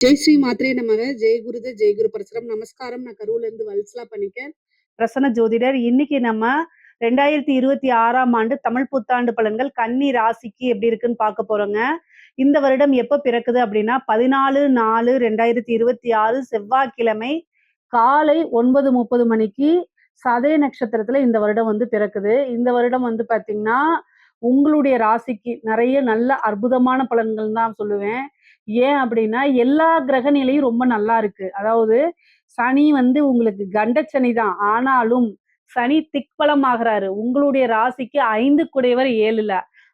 ஜெய் ஸ்ரீ மாத்ரே நமக. ஜெய் குருதே ஜெய் குரு பரசுரம். நமஸ்காரம். நான் கரூர்ல இருந்து வல்சலா பண்ணிக்கேன். பிரசன்ன ஜோதிடர். இன்னைக்கு நம்ம 2026ஆம் ஆண்டு தமிழ் புத்தாண்டு பலன்கள் கன்னி ராசிக்கு எப்படி இருக்குன்னு பார்க்க போறோங்க. இந்த வருடம் எப்ப பிறக்குது அப்படின்னா 14/4/2026 செவ்வாய்க்கிழமை காலை 9:30 மணிக்கு சதய நட்சத்திரத்துல இந்த வருடம் வந்து பிறக்குது. இந்த வருடம் வந்து பாத்தீங்கன்னா உங்களுடைய ராசிக்கு நிறைய நல்ல அற்புதமான பலன்கள் தான் சொல்லுவேன். ஏன் அப்படின்னா எல்லா கிரக நிலையும் ரொம்ப நல்லா இருக்கு. அதாவது சனி வந்து உங்களுக்கு கண்டச்சனி தான். ஆனாலும் சனி திக்பலம் ஆகிறாரு. உங்களுடைய ராசிக்கு 5 குடையவர் 7ல,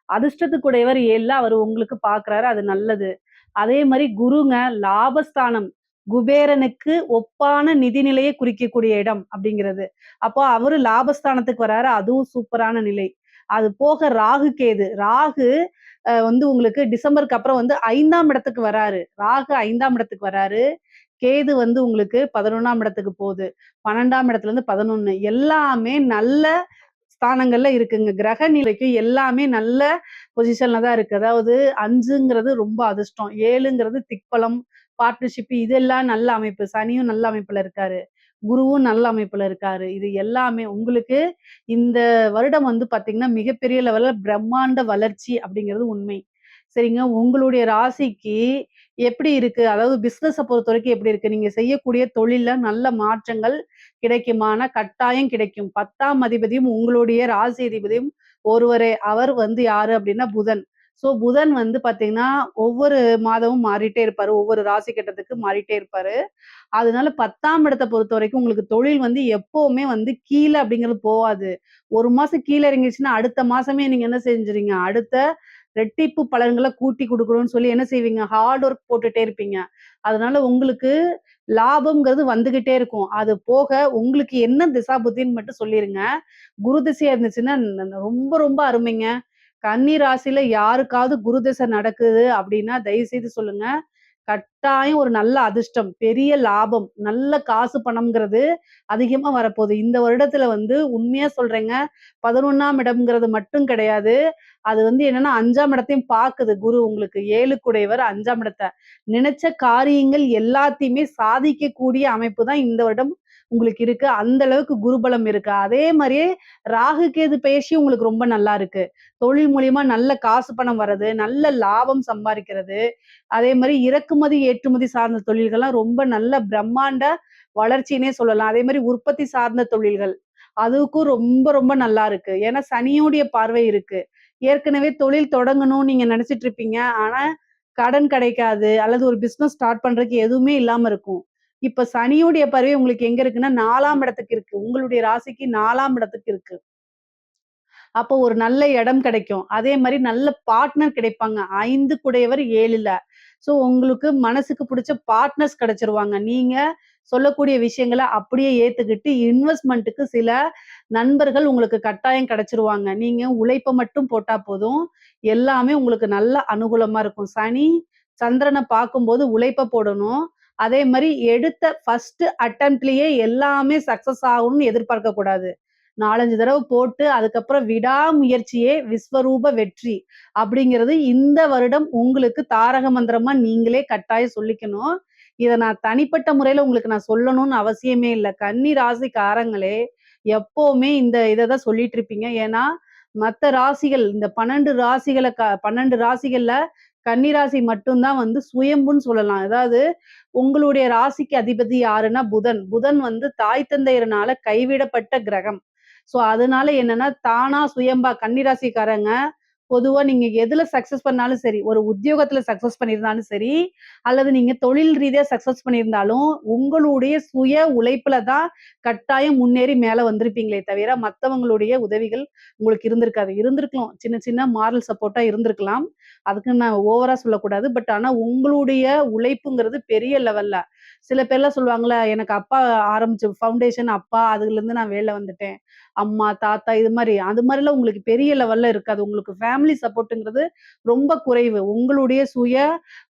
அதிர்ஷ்டத்து குடையவர் 7ல அவர் உங்களுக்கு பாக்குறாரு. அது நல்லது. அதே மாதிரி குருங்க லாபஸ்தானம், குபேரனுக்கு ஒப்பான நிதிநிலையை குறிக்கக்கூடிய இடம் அப்படிங்கிறது. அப்போ அவரு லாபஸ்தானத்துக்கு வராரு. அதுவும் சூப்பரான நிலை. அது போக ராகு கேது. ராகு வந்து உங்களுக்கு டிசம்பருக்கு அப்புறம் வந்து 5ஆம் இடத்துக்கு வராரு. ராகு 5ஆம் இடத்துக்கு வராரு. கேது வந்து உங்களுக்கு 11ஆம் இடத்துக்கு போகுது. 12ஆம் இடத்துல இருந்து 11 எல்லாமே நல்ல ஸ்தானங்கள்ல இருக்குங்க. கிரக நிலைக்கு எல்லாமே நல்ல பொசிஷன்ல தான் இருக்கு. அதாவது 5ங்கிறது ரொம்ப அதிர்ஷ்டம், 7ங்கிறது திக்பலம், பார்ட்னர்ஷிப் இதெல்லாம் நல்ல அமைப்பு. சனியும் நல்ல அமைப்புல இருக்காரு, குருவும் நல்ல அமைப்புல இருக்காரு. இது எல்லாமே உங்களுக்கு இந்த வருடம் வந்து பாத்தீங்கன்னா மிகப்பெரிய லெவல்ல பிரம்மாண்ட வளர்ச்சி அப்படிங்கிறது உண்மை. சரிங்க. உங்களுடைய ராசிக்கு எப்படி இருக்கு? அதாவது பிசினஸ பொறுத்த வரைக்கும் எப்படி இருக்கு? நீங்க செய்யக்கூடிய தொழில்ல நல்ல மாற்றங்கள் கிடைக்குமானா கட்டாயம் கிடைக்கும். 10ஆம் அதிபதியும் உங்களுடைய ராசி அதிபதியும் ஒருவரே. அவர் வந்து யாரு அப்படின்னா புதன். புதன் வந்து பாத்தீங்கன்னா ஒவ்வொரு மாதமும் மாறிட்டே இருப்பாரு. ஒவ்வொரு ராசி கட்டத்துக்கு மாறிட்டே இருப்பாரு. அதனால 10ஆம் இடத்த பொறுத்தவரைக்கும் உங்களுக்கு தொழில் வந்து எப்பவுமே வந்து கீழ அப்படிங்கிறது போகாது. 1 மாசம் கீழ இறங்கிருச்சுன்னா, அடுத்த மாசமே நீங்க என்ன செஞ்சுறீங்க? அடுத்த ரெட்டிப்பு பலன்கள கூட்டி குடுக்கணும்னு சொல்லி என்ன செய்வீங்க? ஹார்ட் ஒர்க் போட்டுட்டே இருப்பீங்க. அதனால உங்களுக்கு லாபம்ங்கிறது வந்துகிட்டே இருக்கும். அது போக உங்களுக்கு என்ன திசா புத்தின்னு மட்டும் சொல்லிருங்க. குரு திசையா இருந்துச்சுன்னா ரொம்ப ரொம்ப அருமைங்க. கன்னி ராசியில யாருக்காவது குரு திசை நடக்குது அப்படின்னா, தயவு செய்து சொல்லுங்க. கட்டாயம் ஒரு நல்ல அதிர்ஷ்டம், பெரிய லாபம், நல்ல காசு பணம்ங்கிறது அதிகமா வரப்போகுது. இந்த வருடத்துல வந்து உண்மையா சொல்றேங்க, 11ஆம் இடம்ங்கிறது மட்டும் கிடையாது. அது வந்து என்னன்னா 5ஆம் இடத்தையும் பாக்குது குரு உங்களுக்கு. 7 குடையவர் 5ஆம் இடத்த. நினைச்ச காரியங்கள் எல்லாத்தையுமே சாதிக்கக்கூடிய அமைப்பு தான் இந்த வருடம் உங்களுக்கு இருக்கு. அந்த அளவுக்கு குருபலம் இருக்கு. அதே மாதிரியே ராகு கேது பெயர்ச்சி உங்களுக்கு ரொம்ப நல்லா இருக்கு. தொழில் மூலியமா நல்ல காசு பணம் வர்றது, நல்ல லாபம் சம்பாதிக்கிறது. அதே மாதிரி இறக்குமதி ஏற்றுமதி சார்ந்த தொழில்கள்லாம் ரொம்ப நல்ல பிரம்மாண்ட வளர்ச்சினே சொல்லலாம். அதே மாதிரி உற்பத்தி சார்ந்த தொழில்கள் அதுக்கும் ரொம்ப ரொம்ப நல்லா இருக்கு. ஏன்னா சனியோடைய பார்வை இருக்கு. ஏற்கனவே தொழில் தொடங்கணும்னு நீங்க நினைச்சிட்டு இருப்பீங்க. ஆனா கடன் கிடைக்காது அல்லது ஒரு பிசினஸ் ஸ்டார்ட் பண்றதுக்கு எதுவுமே இல்லாம இருக்கும். இப்ப சனியுடைய பார்வை உங்களுக்கு எங்க இருக்குன்னா 4ஆம் இடத்துக்கு இருக்கு. உங்களுடைய ராசிக்கு 4ஆம் இடத்துக்கு இருக்கு. அப்போ ஒரு நல்ல இடம் கிடைக்கும். அதே மாதிரி நல்ல பார்ட்னர் கிடைப்பாங்க. 5 குடையவர் 7ல. உங்களுக்கு மனசுக்கு பிடிச்ச பார்ட்னர்ஸ் கிடைச்சிருவாங்க. நீங்க சொல்லக்கூடிய விஷயங்கள அப்படியே ஏத்துக்கிட்டு இன்வெஸ்ட்மென்ட்க்கு சில நண்பர்கள் உங்களுக்கு கட்டாயம் கிடைச்சிருவாங்க. நீங்க உழைப்ப மட்டும் போட்டா போதும். எல்லாமே உங்களுக்கு நல்ல அனுகூலமா இருக்கும். சனி, சந்திரன பார்க்கும்போது உழைப்ப போடணும். அதே மாரி எடுத்த ஃபர்ஸ்ட் அட்டெம்ப்ட்லயே எல்லாமே சக்சஸ் ஆகணும்னு எதிர்பார்க்க கூடாது. 4, 5 தடவ போட்டு அதுக்கப்புறம் விடாமுயற்சியே விஸ்வரூப வெற்றி அப்படிங்கிறது இந்த வருடம் உங்களுக்கு தாரக மந்திரமா நீங்களே கட்டாயம் சொல்லிக்கணும். இத நான் தனிப்பட்ட முறையில உங்களுக்கு நான் சொல்லணும்னு அவசியமே இல்ல. கன்னி ராசிக்காரங்களே எப்பவுமே இந்த இததான் சொல்லிட்டு இருப்பீங்க. ஏன்னா, மத்த ராசிகள் இந்த 12 ராசிகள்ல கன்னி ராசி மட்டும் தான் வந்து சுயம்புன்னு சொல்லலாம். அதாவது உங்களுடைய ராசிக்கு அதிபதி யாருன்னா புதன். புதன் வந்து தாய் தந்தையர்னால கைவிடப்பட்ட கிரகம். அதனால என்னன்னா, தானா சுயம்பா கன்னிராசிக்காரங்க பொதுவா நீங்க எதுல சக்சஸ் பண்ணாலும் சரி, ஒரு உத்தியோகத்துல சக்சஸ் பண்ணியிருந்தாலும் சரி, அல்லது நீங்க தொழில் ரீதியா சக்சஸ் பண்ணியிருந்தாலும், உங்களுடைய சுய உழைப்புல தான் கட்டாயம் முன்னேறி மேல வந்திருப்பீங்களே தவிர, மத்தவங்களுடைய உதவிகள் உங்களுக்கு இருந்திருக்காது. இருந்திருக்கலாம். சின்ன சின்ன மாரல் சப்போர்ட்டா இருந்திருக்கலாம். அதுக்குன்னு நான் ஓவரா சொல்லக்கூடாது. ஆனா உங்களுடைய உழைப்புங்கிறது பெரிய லெவல்ல. சில பேர்லாம் சொல்லுவாங்கல்ல, எனக்கு அப்பா ஆரம்பிச்ச ஃபவுண்டேஷன் அப்பா, அதுலருந்து நான் வெளில வந்துட்டேன். அம்மா, தாத்தா இது மாரி. அது மாரிலாம் உங்களுக்கு பெரிய லெவல்ல இருக்காது. உங்களுக்கு ஃபேமிலி சப்போர்ட்ங்கிறது ரொம்ப குறைவு. உங்களுடைய சுய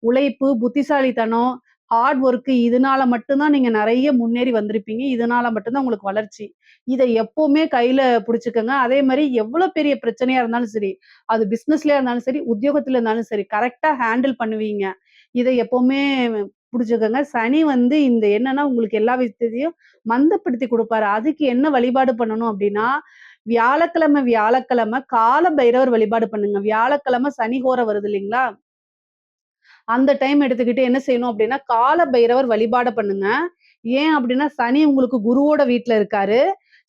உழைப்பு, புத்திசாலித்தனம், ஹார்ட் ஒர்க் இதனால மட்டும் தான் நீங்க நெறைய முன்னேறி வந்திருப்பீங்க. இதனால மட்டும் தான் உங்களுக்கு வளர்ச்சி. இத எப்பவுமே கையில புடிச்சுக்கங்க. அதே மாரி எவ்வளோ பெரிய பிரச்சனையா இருந்தாலும் சரி, அது பிசினஸ்லயா இருந்தாலும் சரி, உத்தியோகத்துல இருந்தாலும் சரி, கரெக்ட்டா ஹேண்டில் பண்ணுவீங்க. இத எப்பவுமே புடிச்சுக்கோங்க. சனி வந்து இந்த என்னன்னா, உங்களுக்கு எல்லா விஷயத்தையும் மந்தப்படுத்தி குடுப்பாரு. அதுக்கு என்ன வழிபாடு பண்ணணும் அப்டின்னா, வியாழக்கிழமை வியாழக்கிழமை கால பைரவர் வழிபாடு பண்ணுங்க. வியாழக்கிழமை சனி ஹோரை வருது இல்லைங்களா? அந்த டைம் எடுத்துக்கிட்டு என்ன செய்யணும் அப்டின்னா, கால பைரவர் வழிபாட பண்ணுங்க. ஏன் அப்டின்னா, சனி உங்களுக்கு குருவோட வீட்ல இருக்காரு.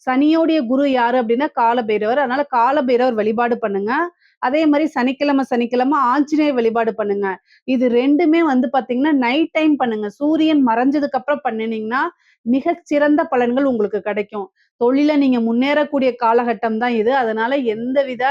சனியோடைய குரு யாரு அப்டின்னா, கால பைரவர். அதனால கால பைரவர் வழிபாடு பண்ணுங்க. அதே மாரி சனிக்கிழமை, சனிக்கிழமை ஆஞ்சநேயர் வழிபாடு பண்ணுங்க. இது 2மே வந்து பார்த்தீங்கன்னா, நைட் டைம் பண்ணுங்க. சூரியன் மறைஞ்சதுக்கு அப்புறம் பண்ணுனீங்கன்னா, மிகச் சிறந்த பலன்கள் உங்களுக்கு கிடைக்கும். தொழில்ல நீங்க முன்னேறக்கூடிய காலகட்டம் தான் இது. அதனால எந்தவித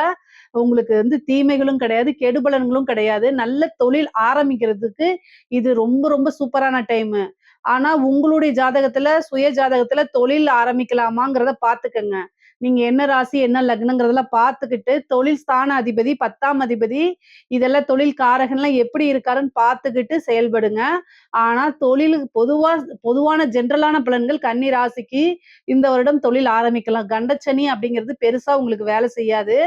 உங்களுக்கு வந்து தீமைகளும் கிடையாது, கெடுபலன்களும் கிடையாது. நல்ல தொழில் ஆரம்பிக்கிறதுக்கு இது ரொம்ப ரொம்ப சூப்பரான டைமு. ஆனா உங்களுடைய ஜாதகத்துல, சுய ஜாதகத்துல தொழில் ஆரம்பிக்கலாமாங்கிறத பார்த்துக்கங்க. நீங்க என்ன ராசி, என்ன லக்னங்கிறதெல்லாம் பார்த்துக்கிட்டு, தொழில் ஸ்தான அதிபதி, 10ஆம் அதிபதி, இதெல்லாம் தொழில் காரகன்லாம் எப்படி இருக்காருன்னு பார்த்துக்கிட்டு செயல்படுங்க. ஆனா தொழிலுக்கு பொதுவான ஜென்ரலான பலன்கள் கன்னி ராசிக்கு இந்த வருடம் தொழில் ஆரம்பிக்கலாம். கண்டச்சனி அப்படிங்கிறது பெருசா உங்களுக்கு வேலை செய்யாது.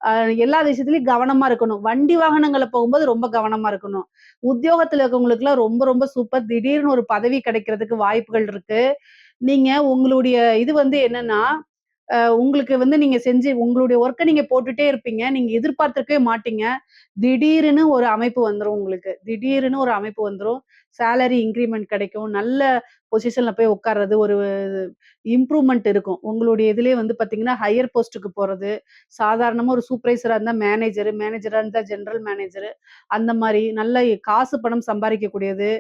அ எல்லா விஷயத்துலயும் கவனமா இருக்கணும். வண்டி வாகனங்கள்ல போகும்போது ரொம்ப கவனமா இருக்கணும். உத்தியோகத்துல இருக்கவங்களுக்குலாம் ரொம்ப ரொம்ப சூப்பர். திடீர்னு ஒரு பதவி கிடைக்கிறதுக்கு வாய்ப்புகள் இருக்கு. நீங்க உங்களுடைய இது வந்து என்னன்னா, உங்களுக்கு வந்து நீங்க செஞ்சு உங்களுடைய ஒர்க்க நீங்க போட்டுட்டே இருப்பீங்க. நீங்க எதிர்பார்த்திருக்கவே மாட்டீங்க. திடீர்னு ஒரு அமைப்பு வந்துரும் உங்களுக்கு. திடீர்னு ஒரு அமைப்பு வந்துரும். சேலரி இன்கிரிமென்ட் கிடைக்கும். நல்ல பொசிஷன்ல போய் உட்கார்றது. ஒரு இம்ப்ரூவ்மென்ட் இருக்கும். உங்களுடைய இதிலேயே வந்து பார்த்தீங்கன்னா, ஹையர் போஸ்ட்‌டுக்கு போறது. சாதாரணமா ஒரு சூப்பர்வைசரா இருந்தா மேனேஜரு, மேனேஜரா இருந்தா ஜெனரல் மேனேஜரு. அந்த மாரி நல்ல காசு பணம் சம்பாரிக்கக்கூடியது.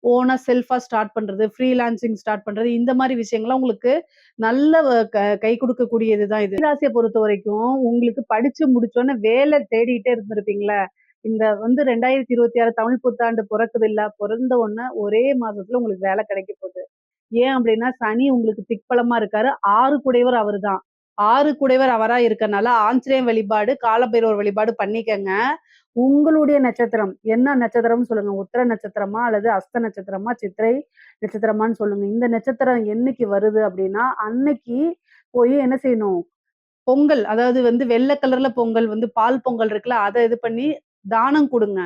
ஓனா செல்ஃபா ஸ்டார்ட் பண்றது, ஃப்ரீலான்சிங் ஸ்டார்ட் பண்றது. இந்த மாரி விஷயங்கள்லாம் உங்களுக்கு நல்ல கை குடுக்கக்கூடியது தான் இது. ராசிய பொறுத்தவரைக்கும் உங்களுக்கு படிச்சு முடிச்சோனே வேலை தேடிட்டே இருந்திருப்பீங்கள்ல. இந்த வந்து 2026 தமிழ் புத்தாண்டு பொறக்குதுல்ல. பொறந்த உடனே ஒரே மாசத்துல உங்களுக்கு வேலை கிடைக்க போகுது. ஏன் அப்டின்னா, சனி உங்களுக்கு திக்பலமா இருக்காரு. 6 குடையவர் அவருதான். 6 குடையவர் அவரா இருக்கனால, ஆஞ்சநேயர் வழிபாடு, காலபைரவர் வழிபாடு பண்ணிக்கங்க. உங்களுடைய நட்சத்திரம், என்ன நட்சத்திரம்னு சொல்லுங்க. உத்திர நட்சத்திரமா? அல்லது அஸ்த நட்சத்திரமா? சித்திரை நட்சத்திரமான்னு சொல்லுங்க. இந்த நட்சத்திரம் என்னைக்கு வருது அப்டின்னா, அன்னைக்கு போய் என்ன செய்யணும்? பொங்கல், அதாவது வந்து வெள்ள கலர்ல பொங்கல் வந்து பால் பொங்கல் இருக்குல்ல, அத இது பண்ணி தானம் குடுங்க.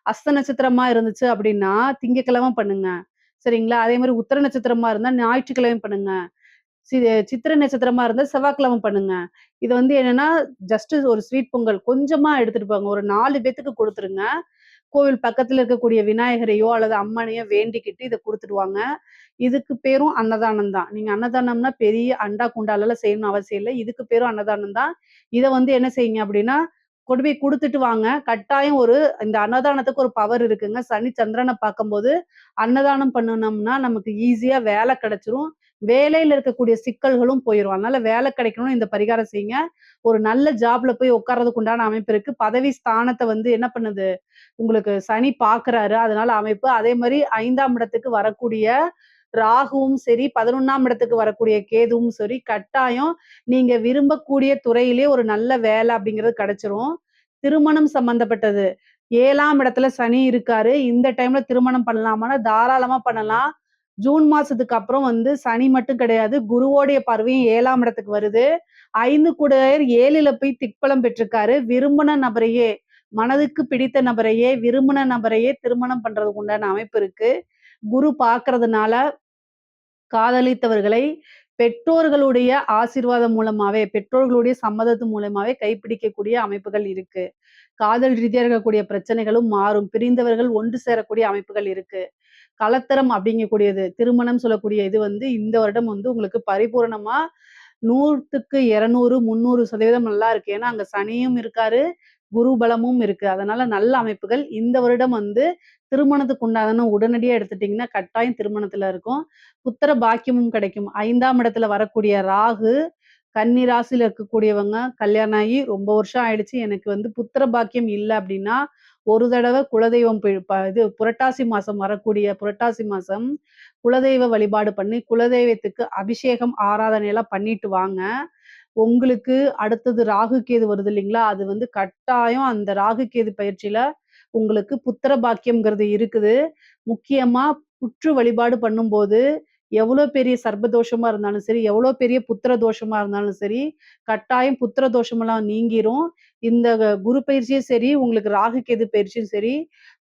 அஸ்த நட்சத்திரமா இருந்துச்சு அப்டின்னா, திங்கட்கிழமை பண்ணுங்க. சரிங்களா? அதே மாரி உத்திர நட்சத்திரமா இருந்தா ஞாயிற்றுக்கிழமை பண்ணுங்க. சி சித்திரை நட்சத்திரமா இருந்தா செவ்வாய்க்கிழமை பண்ணுங்க. இது வந்து என்னன்னா, ஜஸ்ட் ஒரு ஸ்வீட் பொங்கல் கொஞ்சமா எடுத்துட்டு போங்க. ஒரு 4 பேத்துக்கு குடுத்துருங்க. கோவில் பக்கத்துல இருக்கக்கூடிய விநாயகரையோ அல்லது அம்மனையோ வேண்டிக்கிட்டு இத குடுத்துட்டு வாங்க. இதுக்கு பேரும் அன்னதானம் தான். நீங்க அன்னதானம்னா பெரிய அண்டா, குண்டாலலாம் செய்யணும்னு அவசியம் இல்ல. இதுக்கு பேரும் அன்னதானம் தான். இத வந்து என்ன செய்யுங்க அப்டின்னா, கொண்டு போய் குடுத்துட்டு வாங்க. கட்டாயம் இந்த அன்னதானத்துக்கு ஒரு பவர் இருக்குங்க. சனி, சந்திரன பார்க்கும்போது, அன்னதானம் பண்ணுனோம்னா நமக்கு ஈஸியா வேல கிடைச்சிரும். வேலையில இருக்கக்கூடிய சிக்கல்களும் போயிரும். அதனால வேலை கிடைக்கணும்னு இந்த பரிகாரம் செய்யுங்க. ஒரு நல்ல ஜாப்ல போய் உட்கார்றதுக்கு உண்டான அமைப்பு இருக்கு. பதவி ஸ்தானத்த வந்து என்ன பண்ணுது? உங்களுக்கு சனி பார்க்குறாரு. அதனால அமைப்பு. அதே மாரி 5ஆம் இடத்துக்கு வரக்கூடிய ராகுவும் சரி, 11ஆம் இடத்துக்கு வரக்கூடிய கேதுவும் சரி, கட்டாயம் நீங்க விரும்பக்கூடிய துறையிலே ஒரு நல்ல வேலை அப்படிங்கிறது கிடைச்சிரும். திருமணம் சம்பந்தப்பட்டது. 7ஆம் இடத்துல சனி இருக்காரு. இந்த டைம்ல திருமணம் பண்ணலாமான்னா, தாராளமா பண்ணலாம். ஜூன் மாசத்துக்கு அப்புறம் வந்து சனி மட்டும் கிடையாது. குருவோடைய பார்வையும் 7ஆம் இடத்துக்கு வருது. 5 கூடையர் 7ல போய் திக்பலம் பெற்றிருக்காரு. விரும்புன நபரையே, மனதுக்கு பிடித்த நபரையே, விரும்புன நபரையே திருமணம் பண்றதுக்கு உண்டான அமைப்பு இருக்கு. குரு பார்க்கறதுனால காதலித்தவர்களை பெற்றோர்களுடைய ஆசீர்வாதம் மூலமாவே, பெற்றோர்களுடைய சம்மதத்து மூலமாவே கைப்பிடிக்கக்கூடிய அமைப்புகள் இருக்கு. காதல் ரீதியா இருக்கக்கூடிய பிரச்சனைகளும் மாறும். பிரிந்தவர்கள் ஒன்று சேரக்கூடிய அமைப்புகள் இருக்கு. கலத்தரம் அப்படிங்கக்கூடியது, திருமணம் சொல்லக்கூடிய இது வந்து இந்த வருடம் வந்து உங்களுக்கு பரிபூரணமா 100க்கு 200, 300% நல்லா இருக்கு. ஏன்னா, அங்க சனியும் இருக்காரு, குரு பலமும் இருக்கு. அதனால நல்ல அமைப்புகள். இந்த வருடம் வந்து திருமணத்துக்கு உண்டான உடனடியா எடுத்துட்டீங்கன்னா, கட்டாயம் திருமணத்துல இருக்கும். புத்திர பாக்கியமும் கிடைக்கும். 5ஆம் இடத்துல வரக்கூடிய ராகு, கன்னி ராசியில இருக்கக்கூடியவங்க கல்யாணம் ஆகி ரொம்ப வருஷம் ஆயிடுச்சு. எனக்கு வந்து புத்திர பாக்கியம் இல்ல அப்டின்னா, ஒரு தடவ குலதெய்வம் இது புரட்டாசி மாசம் வரக்கூடிய புரட்டாசி மாசம் குலதெய்வ வழிபாடு பண்ணி, குலதெய்வத்துக்கு அபிஷேகம், ஆராதனை எல்லாம் பண்ணிட்டு வாங்க. உங்களுக்கு அடுத்தது ராகு, கேது வருது இல்லைங்களா? அது வந்து கட்டாயம் அந்த ராகு, கேது பயிற்சியில உங்களுக்கு புத்திர பாக்கியம்ங்கிறது இருக்குது. முக்கியமா புற்று வழிபாடு பண்ணும்போது, எவ்வளோ பெரிய சர்ப்பதோஷமா இருந்தாலும் சரி, எவ்வளோ பெரிய புத்திர தோஷமா இருந்தாலும் சரி, கட்டாயம் புத்திர தோஷமெல்லாம் நீங்கிரும். இந்த குரு பயிற்சியும் சரி, உங்களுக்கு ராகு, கேது பயிற்சியும் சரி,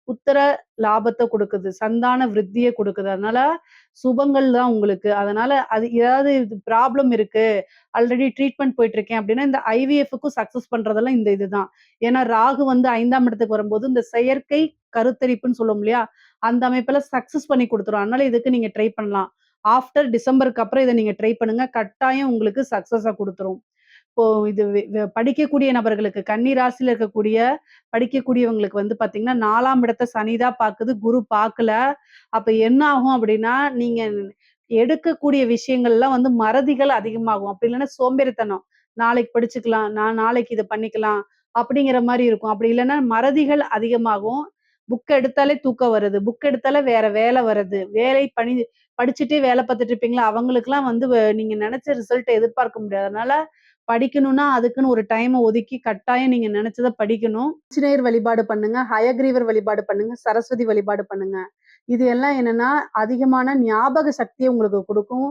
புத்திர லாபத்த குடுக்குது. சந்தான விருத்திய குடுக்குது. அதனால சுபங்கள் தான் உங்களுக்கு. அதனால அது ஏதாவது இது ப்ராப்ளம் இருக்கு. ஆல்ரெடி ட்ரீட்மெண்ட் போயிட்டு இருக்கேன் அப்டின்னா, இந்த ஐவிஎஃப்‌க்கும் சக்சஸ் பண்றதெல்லாம் இந்த இதுதான். ஏன்னா ராகு வந்து 5ஆம் இடத்துக்கு வரும்போது, இந்த செயற்கை கருத்தரிப்புன்னு சொல்லுவோம் இல்லையா? அந்த அமைப்புல சக்சஸ் பண்ணி குடுத்துரும். அதனால இதுக்கு நீங்க ட்ரை பண்ணலாம். ஆஃப்டர் டிசம்பருக்கு அப்புறம் இத நீங்க ட்ரை பண்ணுங்க. கட்டாயம் உங்களுக்கு சக்சஸ குடுத்துரும். இப்போ இது வெ வெ படிக்கக்கூடிய நபர்களுக்கு, கன்னி ராசியில இருக்கக்கூடிய படிக்கக்கூடியவங்களுக்கு வந்து பார்த்தீங்கன்னா, 4ஆம் இடத்த சனி தான் பாக்குது, குரு பாக்கல. அப்ப என்ன ஆகும் அப்டின்னா, நீங்க எடுக்கக்கூடிய விஷயங்கள்லாம் வந்து மறதிகள் அதிகமாகும். அப்படி இல்லன்னா சோம்பேறித்தனம். நாளைக்கு படிச்சுக்கலாம், நான் நாளைக்கு இத பண்ணிக்கலாம், அப்படிங்கிற மாரி இருக்கும். அப்படி இல்லன்னா மறதிகள் அதிகமாகும். புக் எடுத்தாலே தூக்கம் வருது. புக் எடுத்தாலே வேற வேல வருது. படிச்சுட்டே வேல பார்த்துட்டு இருப்பீங்களா, அவங்களுக்கெல்லாம் வந்து நீங்க நெனச்ச ரிசல்ட்ட எதிர்பார்க்க முடியாது. அதனால படிக்கணும்னா, அதுக்குன்னு ஒரு டைம ஒதுக்கி கட்டாயம் நீங்க நெனச்சத படிக்கணும். ஆஞ்சநேயர் வழிபாடு பண்ணுங்க, ஹயக்ரீவர் வழிபாடு பண்ணுங்க, சரஸ்வதி வழிபாடு பண்ணுங்க. இது எல்லாம் என்னன்னா, அதிகமான ஞாபக சக்திய உங்களுக்கு குடுக்கும்.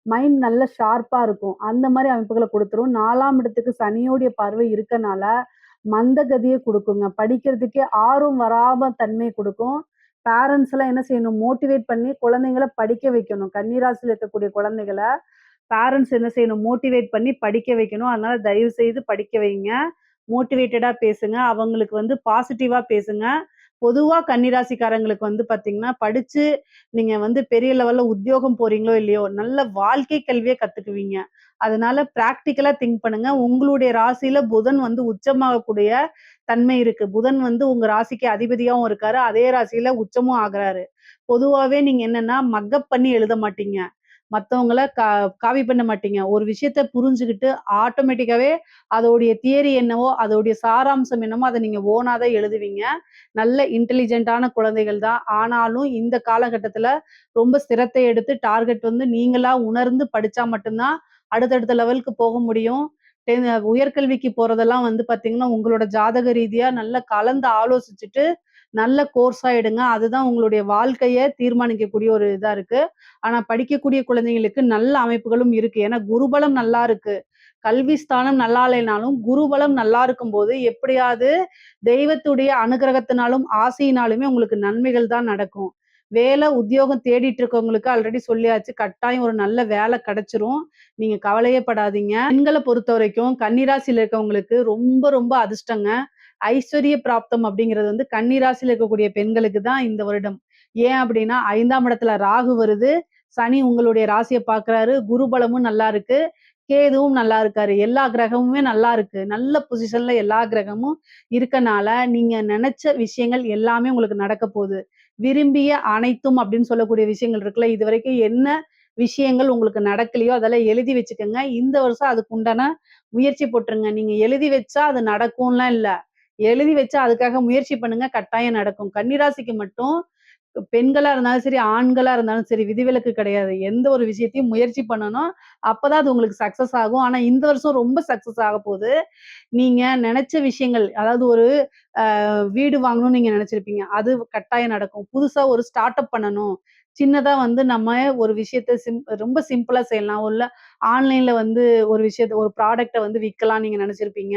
மைண்ட் நல்ல ஷார்ப்பா இருக்கும். அந்த மாரி அமைப்புகள குடுத்துரும். 4ஆம் இடத்துக்கு சனியோடைய பார்வை இருக்கனால, மந்தகதிய குடுக்குங்க. படிக்கிறதுக்கே ஆர்வம் வராம தன்மைய குடுக்கும். பேரண்ட்ஸ் எல்லாம் என்ன செய்யணும்? மோட்டிவேட் பண்ணி குழந்தைங்கள படிக்க வைக்கணும். கன்னி ராசியில இருக்கக்கூடிய குழந்தைகள பேரண்ட்ஸ் என்ன செய்யணும்? மோட்டிவேட் பண்ணி படிக்க வைக்கணும். அதனால தயவு செய்து படிக்க வைங்க. மோட்டிவேட்டடா பேசுங்க. அவங்களுக்கு வந்து பாசிட்டிவா பேசுங்க. பொதுவா கன்னிராசிக்காரங்களுக்கு வந்து பார்த்தீங்கன்னா, படிச்சு நீங்க வந்து பெரிய லெவல்ல உத்தியோகம் போறீங்களோ இல்லையோ, நல்ல வாழ்க்கை கல்விய கத்துக்குவீங்க. அதனால பிராக்டிகலா திங்க் பண்ணுங்க. உங்களுடைய ராசியில புதன் வந்து உச்சமாகக்கூடிய தன்மை இருக்கு. புதன் வந்து உங்க ராசிக்கு அதிபதியாவும் இருக்காரு. அதே ராசியில உச்சமும் ஆகுறாரு. பொதுவாவே நீங்க என்னன்னா, மக்கப் பண்ணி எழுத மாட்டீங்க. மத்தவங்கள காப்பி பண்ண மாட்டீங்க. ஒரு விஷயத்த புரிஞ்சுகிட்டு ஆட்டோமேட்டிக்காவே அதோடைய தியரி என்னவோ, அதோடைய சாராம்சம் என்னமோ அத நீங்க ஓனா தான் எழுதுவீங்க. நல்ல இன்டெலிஜென்ட்டான குழந்தைகள் தான். ஆனாலும் இந்த காலகட்டத்தில ரொம்ப சிரத்தை எடுத்து டார்கெட் வந்து நீங்களா உணர்ந்து படிச்சா மட்டும் தான் அடுத்தடுத்த லெவலுக்கு போக முடியும். உயர்கல்விக்கு போறதெல்லாம் வந்து பார்த்தீங்கன்னா, உங்களோட ஜாதக ரீதியா நல்லா கலந்து ஆலோசிச்சுட்டு, நல்ல கோர்ஸா எடுங்க. அதுதான் உங்களுடைய வாழ்க்கைய தீர்மானிக்கக்கூடிய ஒரு இதா இருக்கு. ஆனா படிக்கக்கூடிய குழந்தைங்களுக்கு நல்ல அமைப்புகளும் இருக்கு. ஏன்னா குருபலம் நல்லா இருக்கு. கல்வி ஸ்தானம் நல்லா இல்லைனாலும், குருபலம் நல்லா இருக்கும்போது, எப்படியாவது தெய்வத்துடைய அனுகிரகத்தினாலும், ஆசையினாலுமே உங்களுக்கு நன்மைகள் தான் நடக்கும். வேலை, உத்தியோகம் தேடிட்டு இருக்கவங்களுக்கு ஆல்ரெடி சொல்லியாச்சு. கட்டாயம் ஒரு நல்ல வேலை கிடைச்சிரும். நீங்க கவலையே படாதீங்க. பெண்கள பொறுத்தவரைக்கும் கன்னிராசியில இருக்கவங்களுக்கு ரொம்ப, ரொம்ப அதிர்ஷ்டங்க. ஐஸ்வர்ய பிராப்தம் அப்படிங்கிறது வந்து கன்னிராசியில இருக்கக்கூடிய பெண்களுக்கு தான் இந்த வருடம். ஏன் அப்படின்னா, 5ஆம் இடத்துல ராகு வருது. சனி உங்களுடைய ராசிய பார்க்குறாரு. குரு பலமும் நல்லா இருக்கு. கேதுவும் நல்லா இருக்காரு. எல்லா கிரகமுமே நல்லா இருக்கு. நல்ல பொசிஷன்ல எல்லா கிரகமும் இருக்கனால, நீங்க நெனச்ச விஷயங்கள் எல்லாமே உங்களுக்கு நடக்க போது. விரும்பிய அனைத்தும் அப்படின்னு சொல்லக்கூடிய விஷயங்கள் இருக்குல்ல, இதுவரைக்கும் என்ன விஷயங்கள் உங்களுக்கு நடக்கலையோ, அதெல்லாம் எழுதி வச்சுக்கங்க. இந்த வருஷம் அதுக்கு உண்டான முயற்சி போட்டுருங்க. நீங்க எழுதி வச்சா அது நடக்கும்லாம் இல்ல. எழுதி வச்சா அதுக்காக முயற்சி பண்ணுங்க. கட்டாயம் நடக்கும். கன்னிராசிக்கு மட்டும் பெண்களா இருந்தாலும் சரி, ஆண்களா இருந்தாலும் சரி, விதிவிலக்கு கிடையாது. எந்த ஒரு விஷயத்தையும் முயற்சி பண்ணணும். அப்பதான் அது உங்களுக்கு சக்சஸ் ஆகும். ஆனா இந்த வருஷம் ரொம்ப சக்சஸ் ஆகப்போது. நீங்க நெனச்ச விஷயங்கள், அதாவது ஒரு வீடு வாங்கணும்னு நீங்க நெனச்சிருப்பீங்க. அது கட்டாயம் நடக்கும். புதுசா ஒரு ஸ்டார்ட் அப் பண்ணணும். சின்னதா வந்து நம்ம ஒரு விஷயத்த ரொம்ப சிம்பிளா செய்யலாம். இல்ல ஆன்லைன்ல வந்து ஒரு விஷயத்த ஒரு ப்ராடக்ட்ட வந்து விக்கலாம் நீங்க நெனச்சிருப்பீங்க.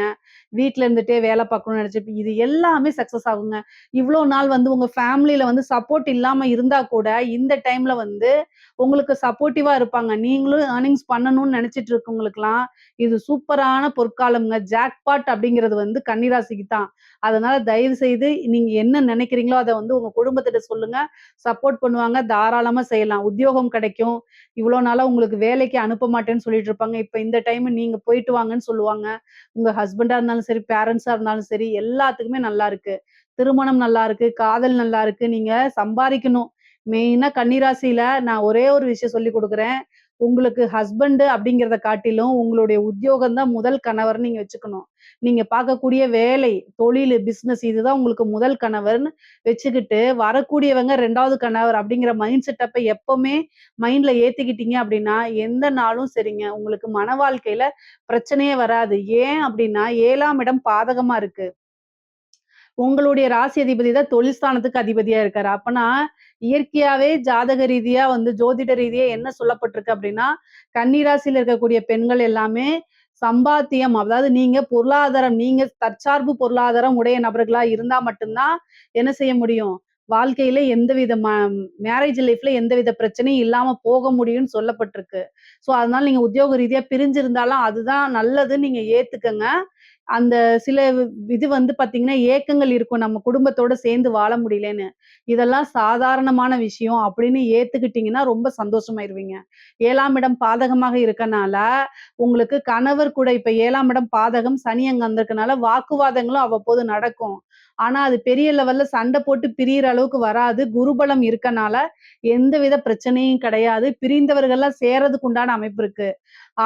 வீட்ல இருந்துட்டே வேல பார்க்கணும்னு நெனச்சிருப்பீங்க. இது எல்லாமே சக்சஸ் ஆகுங்க. இவ்ளோ நாள் வந்து உங்க ஃபேமிலில வந்து சப்போர்ட் இல்லாம இருந்தா கூட, இந்த டைம்ல வந்து உங்களுக்கு சப்போர்ட்டிவா இருப்பாங்க. நீங்களும் ஏர்னிங்ஸ் பண்ணணும்னு நெனச்சிட்டு இருக்கவங்களுக்கெல்லாம், இது சூப்பரான பொற்காலம்ங்க. ஜாக்பாட் அப்படிங்கிறது வந்து கன்னிராசிக்கு தான். அதனால தயவு செய்து நீங்க என்ன நெனைக்கிறீங்களோ, அத வந்து உங்க குடும்பத்திட்ட சொல்லுங்க. சப்போர்ட் பண்ணுவாங்க. தாராளமா செய்யலாம். உத்தியோகம் கிடைக்கும். இவ்ளோ நாளா உங்களுக்கு வேலைக்கு அனுப்ப மாட்டேன்னு சொல்லிட்டு இருப்பாங்க. இப்ப இந்த டைம் நீங்க போயிட்டு வாங்கன்னு சொல்லுவாங்க. உங்க ஹஸ்பண்டா இருந்தாலும் சரி, பேரண்ட்ஸா இருந்தாலும் சரி, எல்லாத்துக்குமே நல்லா இருக்கு. திருமணம் நல்லா இருக்கு, காதல் நல்லா இருக்கு. நீங்க சம்பாரிக்கணும். மெயினா கன்னிராசியில நான் ஒரே ஒரு விஷயம் சொல்லிக் குடுக்குறேன். உங்களுக்கு ஹஸ்பண்ட் அப்படிங்கிறத காட்டிலும், உங்களுடைய உத்தியோகம் தான் முதல் கணவர்ன்னு நீங்க வச்சுக்கணும். நீங்க பார்க்கக்கூடிய வேலை, தொழிலு, பிசினஸ் இதுதான் உங்களுக்கு முதல் கணவர்ன்னு வச்சுக்கிட்டு, வரக்கூடியவங்க 2வது கணவர் அப்படிங்கிற மைண்ட் செட்டப்ப எப்பவுமே மைண்ட்ல ஏத்திக்கிட்டீங்க அப்படின்னா, எந்த நாளும் சரிங்க. உங்களுக்கு மன வாழ்க்கையில பிரச்சனையே வராது. ஏன் அப்படின்னா, 7ஆம் இடம் பாதகமா இருக்கு. உங்களுடைய ராசி அதிபதி தான் தொழில் ஸ்தானத்துக்கு அதிபதியா இருக்காரு. அப்பன்னா, இயற்கையாவே ஜாதக ரீதியா வந்து ஜோதிட ரீதியா என்ன சொல்லப்பட்டிருக்கு அப்படின்னா, கன்னி ராசியில இருக்கக்கூடிய பெண்கள் எல்லாமே சம்பாத்தியம், அதாவது நீங்க பொருளாதாரம் நீங்க தற்சார்பு பொருளாதாரம் உடைய நபர்களா இருந்தா மட்டும் தான் என்ன செய்ய முடியும்? வாழ்க்கையில எந்தவித மேரேஜ் லைஃப்ல எந்தவித பிரச்சனையும் இல்லாம போக முடியும்னு சொல்லப்பட்டிருக்கு. ஸோ, அதனால நீங்க உத்தியோக ரீதியா பிரிஞ்சிருந்தாலும் அதுதான் நல்லதுன்னு நீங்க ஏத்துக்கங்க. அந்த சில இது வந்து பார்த்தீங்கன்னா, ஏக்கங்கள் இருக்கும். நம்ம குடும்பத்தோட சேர்ந்து வாழ முடியலன்னு. இதெல்லாம் சாதாரணமான விஷயம் அப்படின்னு ஏத்துக்கிட்டீங்கன்னா, ரொம்ப சந்தோஷமாயிருவீங்க. 7ஆம் இடம் பாதகமாக இருக்கனால, உங்களுக்கு கணவர் கூட இப்ப 7ஆம் இடம் பாதகம், சனி அங்க வந்திருக்கனால வாக்குவாதங்களும் அவ்வப்போது நடக்கும். ஆனா, அது பெரிய லெவல்ல சண்டை போட்டு பிரியிற அளவுக்கு வராது. குருபலம் இருக்கனால, எந்தவித பிரச்சனையும் கிடையாது. பிரிந்தவர்கள்லாம் சேர்றதுக்கு உண்டான அமைப்பு இருக்கு.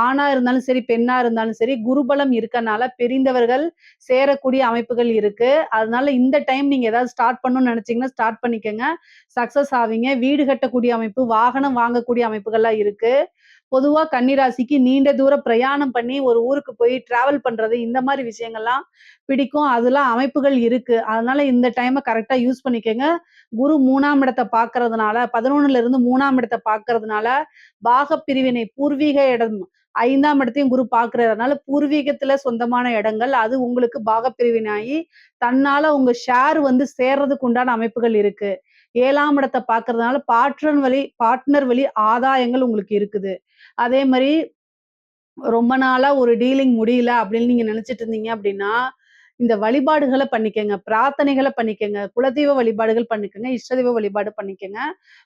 ஆணா இருந்தாலும் சரி, பெண்ணா இருந்தாலும் சரி, குருபலம் இருக்கனால பிரிந்தவர்கள் சேரக்கூடிய அமைப்புகள் இருக்கு. அதனால இந்த டைம் நீங்க ஏதாவது ஸ்டார்ட் பண்ணணும்னு நெனச்சீங்கன்னா, ஸ்டார்ட் பண்ணிக்கங்க. சக்சஸ் ஆவீங்க. வீடு கட்டக்கூடிய அமைப்பு, வாகனம் வாங்கக்கூடிய அமைப்புகள்லாம் இருக்கு. பொதுவா கன்னி ராசிக்கு நீண்ட தூர பிரயாணம் பண்ணி ஒரு ஊருக்கு போய் டிராவல் பண்றது, இந்த மாரி விஷயங்கள்லாம் பிடிக்கும். அதெல்லாம் அமைப்புகள் இருக்கு. அதனால இந்த டைம கரெக்ட்டா யூஸ் பண்ணிக்கங்க. குரு 3ஆம் இடத்த பார்க்கறதுனால 11ல இருந்து 3ஆம் இடத்த பார்க்கறதுனால, பாகப் பிரிவினை பூர்வீக இடம் 5ஆம் இடத்தையும் குரு பார்க்கிறதுனால, பூர்வீகத்துல சொந்தமான இடங்கள், அது உங்களுக்கு பாகப்பிரிவினையாயி, தன்னால உங்க ஷேர் வந்து சேர்றதுக்கு உண்டான அமைப்புகள் இருக்கு. 7ஆம் இடத்த பார்க்கறதுனால, பார்ட்னர் வழி ஆதாயங்கள் உங்களுக்கு இருக்குது. அதே மாரி ரொம்ப நாளா ஒரு டீலிங் முடியல அப்படின்னு நீங்க நினைச்சிட்டு இருந்தீங்க அப்படின்னா, இந்த வழிபாடுகள பண்ணிக்கங்க. பிரார்த்தனைகள பண்ணிக்கங்க. குலதெய்வ வழிபாடுகள் பண்ணிக்கங்க. இஷ்ட தெய்வ வழிபாடு பண்ணிக்கங்க.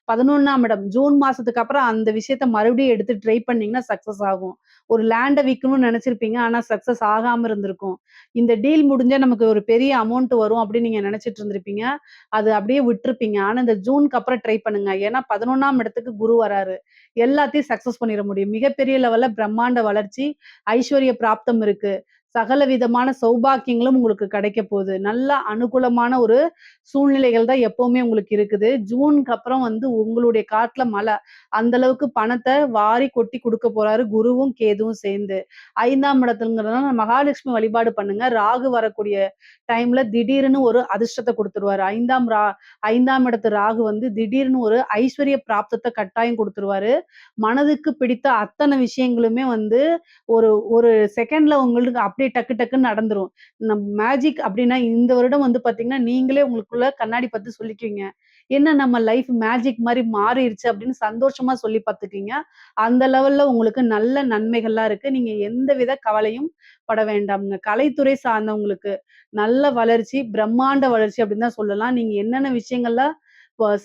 11ஆம் இடம் ஜூன் மாசத்துக்கு அப்புறம் அந்த விஷயத்த மறுபடியும் எடுத்து ட்ரை பண்ணீங்கன்னா சக்சஸ் ஆகும். ஒரு லேண்ட விக்கணும்னு நெனச்சிருப்பீங்க. ஆனா சக்சஸ் ஆகாம இருந்திருக்கும். இந்த டீல் முடிஞ்சா நமக்கு ஒரு பெரிய அமௌண்ட் வரும் அப்படின்னு நீங்க நெனச்சிட்டு இருந்திருப்பீங்க. அது அப்படியே விட்டுருப்பீங்க. ஆனா இந்த ஜூன்க்கு அப்புறம் ட்ரை பண்ணுங்க. ஏன்னா 11ஆம் இடத்துக்கு குரு வராரு. எல்லாத்தையும் சக்சஸ் பண்ணிற முடியும். மிகப்பெரிய லெவல்ல பிரம்மாண்ட வளர்ச்சி, ஐஸ்வர்ய பிராப்தம் இருக்கு. சகல விதமான சௌபாக்கியங்களும் உங்களுக்கு கிடைக்க போகுது. நல்ல அனுகூலமான ஒரு சூழ்நிலைகள் தான் எப்பவுமே உங்களுக்கு இருக்குது. ஜூனுக்கு அப்புறம் வந்து உங்களுடைய காட்டுல மழை. அந்த அளவுக்கு பணத்த வாரி கொட்டி குடுக்க போறாரு குருவும், கேதுவும் சேர்ந்து. 5ஆம் இடத்துலங்கிறதுனால மகாலட்சுமி வழிபாடு பண்ணுங்க. ராகு வரக்கூடிய டைம்ல திடீர்னு ஒரு அதிர்ஷ்டத்த குடுத்துருவாரு. 5ஆம் இடத்து ராகு வந்து திடீர்னு ஒரு ஐஸ்வர்ய பிராப்தத்த கட்டாயம் குடுத்துருவாரு. மனதுக்கு பிடித்த அத்தன விஷயங்களுமே வந்து ஒரு ஒரு செகண்ட்ல உங்களுக்கு அப்படியே டக்கு டக்குன்னு நடந்துரும். மேஜிக் அப்படின்னா இந்த வருடம் வந்து பார்த்தீங்கன்னா, நீங்களே உங்களுக்குள்ள கண்ணாடி பார்த்து சொல்லிக்குவீங்க. என்ன நம்ம லைஃப் மேஜிக் மாரி மாறிருச்சு அப்படின்னு சந்தோஷமா சொல்லி பார்த்துக்குவீங்க. அந்த லெவல்ல உங்களுக்கு நல்ல நன்மைகள்லாம் இருக்கு. நீங்க எந்தவித கவலையும் பட வேண்டாம்ங்க. கலைத்துறை சார்ந்தவங்களுக்கு நல்ல வளர்ச்சி, பிரம்மாண்ட வளர்ச்சி அப்படின்னு தான் சொல்லலாம். நீங்க என்னென்ன விஷயங்கள்லாம்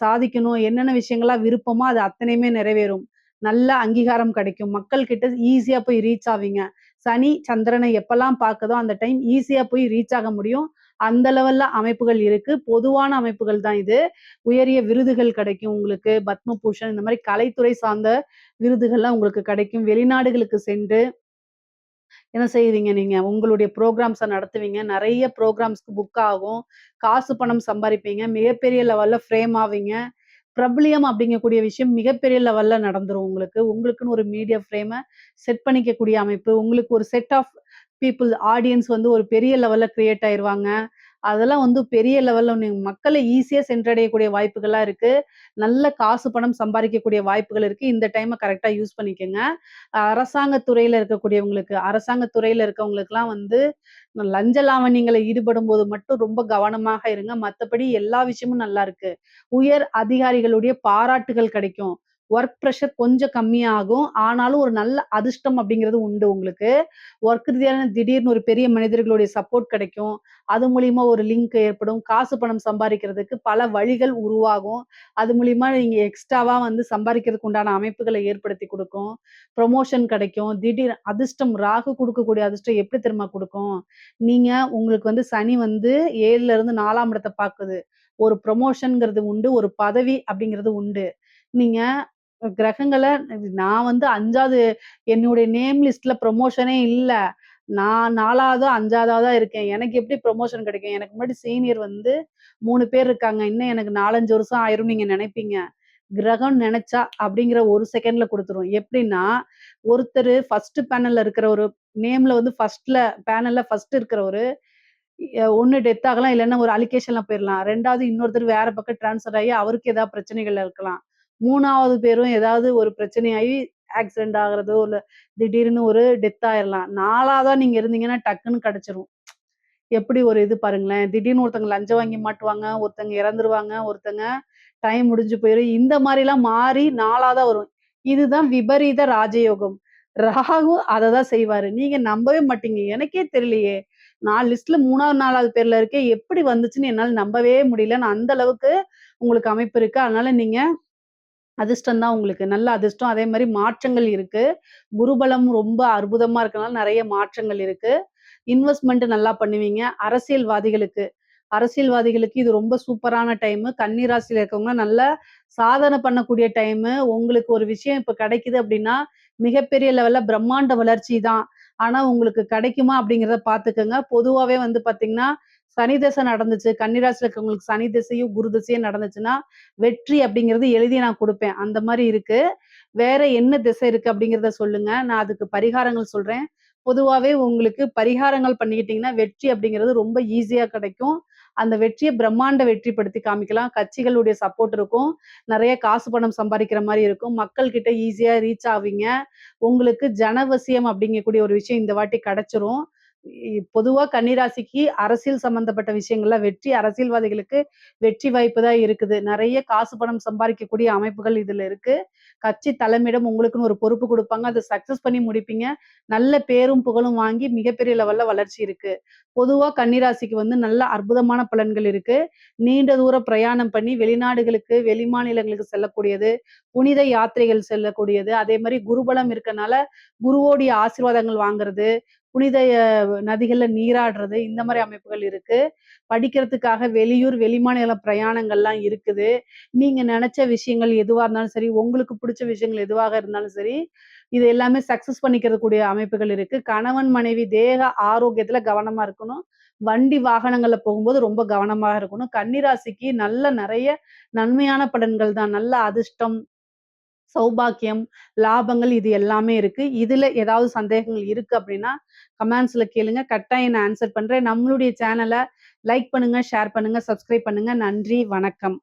சாதிக்கணும், என்னென்ன விஷயங்கள்லாம் விருப்பமோ அது அத்தனையுமே நிறைவேறும். நல்ல அங்கீகாரம் கிடைக்கும். மக்கள் கிட்ட ஈஸியா போய் ரீச் ஆவீங்க. சனி, சந்திரனை எப்பலாம் பாக்குதோ அந்த டைம் ஈஸியா போய் ரீச் ஆக முடியும். அந்த லெவல்ல அமைப்புகள் இருக்கு. பொதுவான அமைப்புகள் தான் இது. உயரிய விருதுகள் கிடைக்கும் உங்களுக்கு. பத்மபூஷன் இந்த மாரி கலைத்துறை சார்ந்த விருதுகள்லாம் உங்களுக்கு கிடைக்கும். வெளிநாடுகளுக்கு சென்று என்ன செய்வீங்க நீங்க? உங்களுடைய புரோகிராம்ஸ நடத்துவீங்க. நெறைய புரோகிராம்ஸ்க்கு புக் ஆகும். காசு பணம் சம்பாரிப்பீங்க. மிகப்பெரிய லெவல்ல ஃப்ரேம் ஆவீங்க. பிரபல்யம் அப்படிங்கக்கூடிய விஷயம் மிகப்பெரிய லெவல்ல நடந்துரும் உங்களுக்கு. உங்களுக்குன்னு ஒரு மீடியா ஃப்ரேம செட் பண்ணிக்கக்கூடிய அமைப்பு. உங்களுக்கு ஒரு செட் ஆஃப் பீப்பிள் ஆடியன்ஸ் வந்து ஒரு பெரிய லெவல்ல கிரியேட் ஆயிருவாங்க. அதெல்லாம் வந்து பெரிய லெவல்ல நீங்க மக்கள ஈஸியா சென்றடையக்கூடிய வாய்ப்புகள்லாம் இருக்கு. நல்ல காசு பணம் சம்பாரிக்கக்கூடிய வாய்ப்புகள் இருக்கு. இந்த டைம கரெக்ட்டா யூஸ் பண்ணிக்கங்க. அரசாங்க துறையில இருக்கக்கூடியவங்களுக்கு, அரசாங்க துறையில இருக்கவங்களுக்குலாம் வந்து லஞ்ச லாவண்யங்கள்ல ஈடுபடும்போது மட்டும் ரொம்ப கவனமாக இருங்க. மத்தபடி எல்லா விஷயமும் நல்லா இருக்கு. உயர் அதிகாரிகளுடைய பாராட்டுகள் கிடைக்கும். ஒர்க் பிரஷர் கொஞ்சம் கம்மியாகும். ஆனாலும் ஒரு நல்ல அதிர்ஷ்டம் அப்படிங்கிறது உண்டு உங்களுக்கு. ஒர்க் ரீதியான திடீர்னு ஒரு பெரிய மனிதர்களுடைய சப்போர்ட் கிடைக்கும். அது மூலியமா ஒரு லிங்க் ஏற்படும். காசு பணம் சம்பாரிக்கிறதுக்கு பல வழிகள் உருவாகும். அது மூலியமா நீங்க எக்ஸ்ட்ராவா வந்து சம்பாரிக்கிறதுக்கு உண்டான அமைப்புகள ஏற்படுத்தி குடுக்கும். ப்ரமோஷன் கிடைக்கும். திடீர் அதிர்ஷ்டம் ராகு குடுக்கக்கூடிய அதிர்ஷ்டம் எப்படி தெரியுமா குடுக்கும்? நீங்க உங்களுக்கு வந்து சனி வந்து 7ல இருந்து 4ஆம் இடத்த பாக்குது. ஒரு ப்ரமோஷன்ங்கிறது உண்டு. ஒரு பதவி அப்படிங்கிறது உண்டு. நீங்க கிரகங்கள நான் வந்து 5வது என்னுடைய நேம் லிஸ்ட்ல ப்ரமோஷனே இல்ல. நான் 4வதோ, 5வதா தான் இருக்கேன். எனக்கு எப்படி ப்ரமோஷன் கிடைக்கும்? எனக்கு முன்னாடி சீனியர் வந்து 3 பேர் இருக்காங்க. இன்னும் எனக்கு 4, 5 வருஷம் ஆயிரும்னு நீங்க நெனைப்பீங்க. கிரகம் நெனச்சா அப்படிங்கிற 1 செகண்ட்ல குடுத்துரும். எப்படின்னா, ஒருத்தரு ஃபர்ஸ்ட் பேனல்ல இருக்கிற ஒரு நேம்ல வந்து பேனல்ல ஃபர்ஸ்ட் இருக்கிறவரு ஒண்ணு டெத் ஆகலாம். இல்லன்னா ஒரு அலிகேஷன்ல போயிரலாம். 2வது இன்னொருத்தர் வேற பக்கம் ட்ரான்ஸ்ஃபர் ஆகி அவருக்கு ஏதாவது பிரச்சனைகள் இருக்கலாம். 3வது பேரும் ஏதாவது ஒரு பிரச்சனையாகி ஆக்சிடென்ட் ஆகுறதோ, இல்ல திடீர்னு ஒரு டெத் ஆயிரலாம். 4வதா நீங்க இருந்தீங்கன்னா டக்குன்னு கிடைச்சிரும். எப்படி ஒரு இது பாருங்களேன். திடீர்னு ஒருத்தங்க லஞ்சம் வாங்கி மாட்டுவாங்க, ஒருத்தங்க இறந்துருவாங்க, ஒருத்தங்க டைம் முடிஞ்சு போயிரும். இந்த மாரிலாம் மாறி 4ஆ தான் வரும். இதுதான் விபரீத ராஜயோகம். ராகு அத தான் செய்வாரு. நீங்க நம்பவே மாட்டீங்க. எனக்கே தெரியலையே! நான் லிஸ்ட்ல 3வது, 4வது பேர்ல இருக்கேன். எப்படி வந்துச்சுன்னு என்னால நம்பவே முடியல. நான் அந்த அளவுக்கு உங்களுக்கு அமைப்பு இருக்கு. அதனால நீங்க அதிர்ஷ்டம் தான் உங்களுக்கு. நல்ல அதிர்ஷ்டம். அதே மாரி மாற்றங்கள் இருக்கு. குருபலம் ரொம்ப அற்புதமா இருக்கனால நெறைய மாற்றங்கள் இருக்கு. இன்வெஸ்ட்மென்ட் நல்லா பண்ணுவீங்க. அரசியல்வாதிகளுக்கு இது ரொம்ப சூப்பரான டைமு. கன்னி ராசியில இருக்கவங்க நல்லா சாதனை பண்ணக்கூடிய டைமு. உங்களுக்கு ஒரு விஷயம் இப்ப கிடைக்குது அப்டின்னா, மிகப்பெரிய லெவல்ல பிரம்மாண்ட வளர்ச்சி தான். ஆனா உங்களுக்கு கிடைக்குமா அப்படிங்கிறத பார்த்துக்கங்க. பொதுவாவே வந்து பார்த்தீங்கன்னா, சனி தசை நடந்துச்சு. கன்னி ராசியில இருக்கவங்களுக்கு சனி திசையும், குரு திசையும் நடந்துச்சுன்னா, வெற்றி அப்படிங்கிறது எழுதி நான் குடுப்பேன். அந்த மாரி இருக்கு. வேற என்ன திசை இருக்கு அப்படிங்கிறத சொல்லுங்க. நான் அதுக்கு பரிகாரங்கள் சொல்றேன். பொதுவாவே உங்களுக்கு பரிகாரங்கள் பண்ணிக்கிட்டீங்கன்னா, வெற்றி அப்படிங்கிறது ரொம்ப ஈஸியா கிடைக்கும். அந்த வெற்றிய பிரம்மாண்ட வெற்றிப்படுத்தி காமிக்கலாம். கட்சிகளுடைய சப்போர்ட் இருக்கும். நெறைய காசு பணம் சம்பாரிக்கிற மாரி இருக்கும். மக்கள் கிட்ட ஈஸியா ரீச் ஆவீங்க. உங்களுக்கு ஜனவசியம் அப்படிங்கக்கூடிய ஒரு விஷயம் இந்த வாட்டி கிடைச்சிரும். பொதுவா கன்னிராசிக்கு அரசியல் சம்பந்தப்பட்ட விஷயங்கள்ல வெற்றி அரசியல்வாதிகளுக்கு வெற்றி வாய்ப்பு தான் இருக்குது. நெறைய காசு பணம் சம்பாரிக்கக்கூடிய அமைப்புகள் இதுல இருக்கு. கட்சி தலைமையிடம் உங்களுக்குன்னு ஒரு பொறுப்பு குடுப்பாங்க. அத சக்சஸ் பண்ணி முடிப்பீங்க. நல்ல பேரும், புகழும் வாங்கி மிகப்பெரிய லெவல்ல வளர்ச்சி இருக்கு. பொதுவா கன்னிராசிக்கு வந்து நல்ல அற்புதமான பலன்கள் இருக்கு. நீண்ட தூர பிரயாணம் பண்ணி வெளிநாடுகளுக்கு, வெளிமாநிலங்களுக்கு செல்லக்கூடியது, புனித யாத்திரைகள் செல்லக்கூடியது, அதே மாரி குருபலம் இருக்கனால குருவோடைய ஆசீர்வாதங்கள் வாங்குறது, புனித நதிகள்ல நீராடுறது, இந்த மாரி அமைப்புகள் இருக்கு. படிக்கிறதுக்காக வெளியூர், வெளிமாநில பிரயாணங்கள்லாம் இருக்குது. நீங்க நெனச்ச விஷயங்கள் எதுவா இருந்தாலும் சரி, உங்களுக்கு புடிச்ச விஷயங்கள் எதுவாக இருந்தாலும் சரி, இது எல்லாமே சக்சஸ் பண்ணிக்கிறது கூடிய அமைப்புகள் இருக்கு. கணவன், மனைவி தேக ஆரோக்கியத்துல கவனமா இருக்கணும். வண்டி வாகனங்கள்ல போகும்போது ரொம்ப கவனமாக இருக்கணும். கன்னி ராசிக்கு நல்ல நெறைய நன்மையான பலன்கள் தான். நல்ல அதிர்ஷ்டம், சௌபாக்கியம், லாபங்கள் இது எல்லாமே இருக்கு. இதுல ஏதாவது சந்தேகங்கள் இருக்கு அப்டின்னா, கமெண்ட்ஸ்ல கேளுங்க. கட்டாயம் நான் ஆன்சர் பண்றேன். நம்மளுடைய சேனல லைக் பண்ணுங்க, ஷேர் பண்ணுங்க, சப்ஸ்கிரைப் பண்ணுங்க. நன்றி, வணக்கம்.